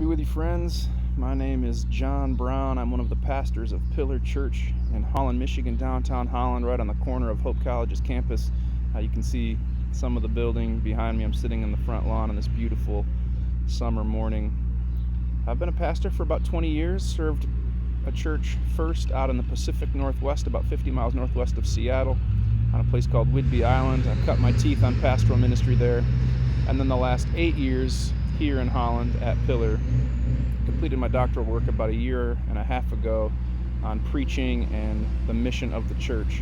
with you, friends. My name is John Brown. I'm one of the pastors of Pillar Church in Holland, Michigan, downtown Holland, right on the corner of Hope College's campus. You can see some of the building behind me. I'm sitting in the front lawn on this beautiful summer morning. I've been a pastor for about 20 years, served a church first out in the Pacific Northwest, about 50 miles northwest of Seattle, on a place called Whidbey Island. I cut my teeth on pastoral ministry there. And then the last 8 years here in Holland at Pillar. Completed my doctoral work about a year and a half ago on preaching and the mission of the church.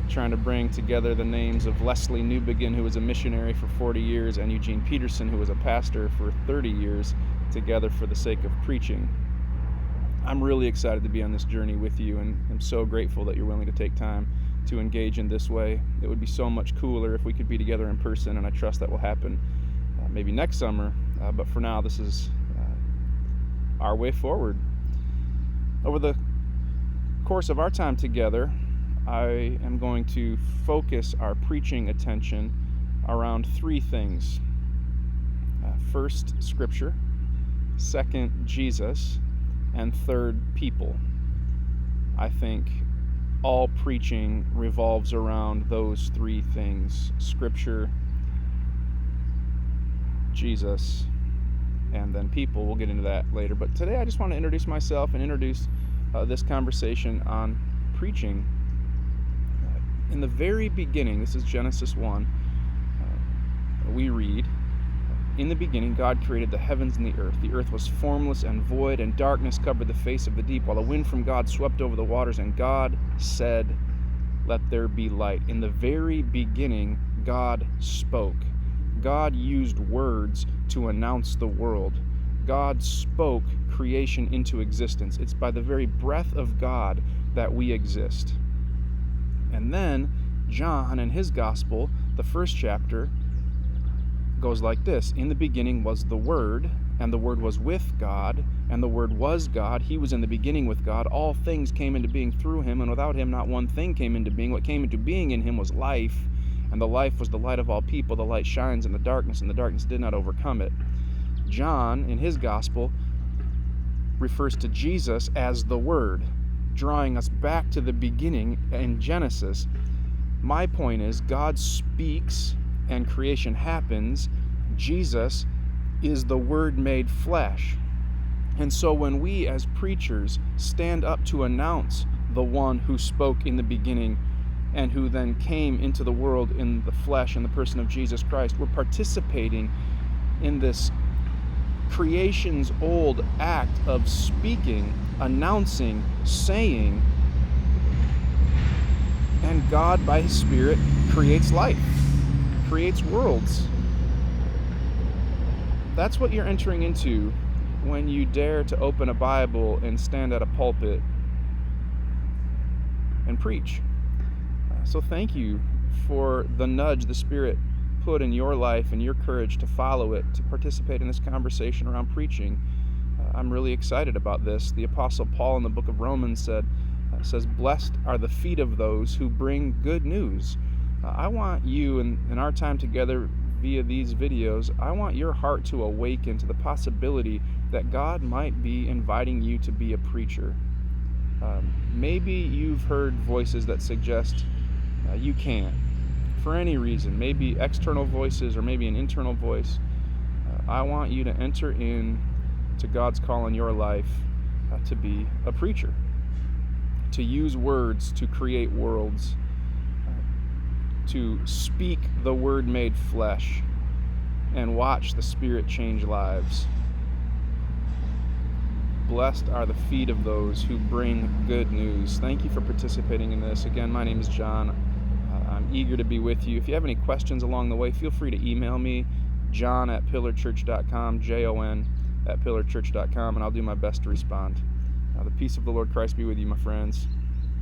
Trying to bring together the names of Leslie Newbegin, who was a missionary for 40 years, and Eugene Peterson, who was a pastor for 30 years, together for the sake of preaching. I'm really excited to be on this journey with you, and I'm so grateful that you're willing to take time to engage in this way. It would be so much cooler if we could be together in person, and I trust that will happen maybe next summer, but for now this is our way forward. Over the course of our time together, I am going to focus our preaching attention around three things. First, Scripture. Second, Jesus. And third, people. I think all preaching revolves around those three things: Scripture, Jesus, and then people. We'll get into that later. But today I just want to introduce myself and introduce this conversation on preaching. In the very beginning, this is Genesis 1, we read, "In the beginning God created the heavens and the earth. The earth was formless and void, and darkness covered the face of the deep, while a wind from God swept over the waters, and God said, 'Let there be light.'" In the very beginning, God spoke. God used words to announce the world. God spoke creation into existence. It's by the very breath of God that we exist. And then John, in his gospel, the first chapter, goes like this: "In the beginning was the Word, and the Word was with God, and the Word was God. He was in the beginning with God. All things came into being through him, and without him not one thing came into being. What came into being in him was life, and the life was the light of all people. The light shines in the darkness, and the darkness did not overcome it." John, in his gospel, refers to Jesus as the Word, drawing us back to the beginning in Genesis. My point is, God speaks and creation happens. Jesus is the Word made flesh. And so when we as preachers stand up to announce the one who spoke in the beginning and who then came into the world in the flesh in the person of Jesus Christ, we're participating in this creation's old act of speaking, announcing, saying, and God by His Spirit creates life, creates worlds. That's what you're entering into when you dare to open a Bible and stand at a pulpit and preach. So thank you for the nudge the Spirit put in your life and your courage to follow it, to participate in this conversation around preaching. I'm really excited about this. The Apostle Paul in the book of Romans says, "Blessed are the feet of those who bring good news." I want you, in our time together via these videos, I want your heart to awaken to the possibility that God might be inviting you to be a preacher. Maybe you've heard voices that suggest you can't, for any reason, maybe external voices or maybe an internal voice. I want you to enter in to God's call in your life to be a preacher, to use words to create worlds, to speak the Word made flesh, and watch the Spirit change lives. Blessed are the feet of those who bring good news. Thank you for participating in this. Again, my name is John. I'm eager to be with you. If you have any questions along the way, feel free to email me, john@pillarchurch.com, JON@pillarchurch.com, and I'll do my best to respond. The peace of the Lord Christ be with you, my friends.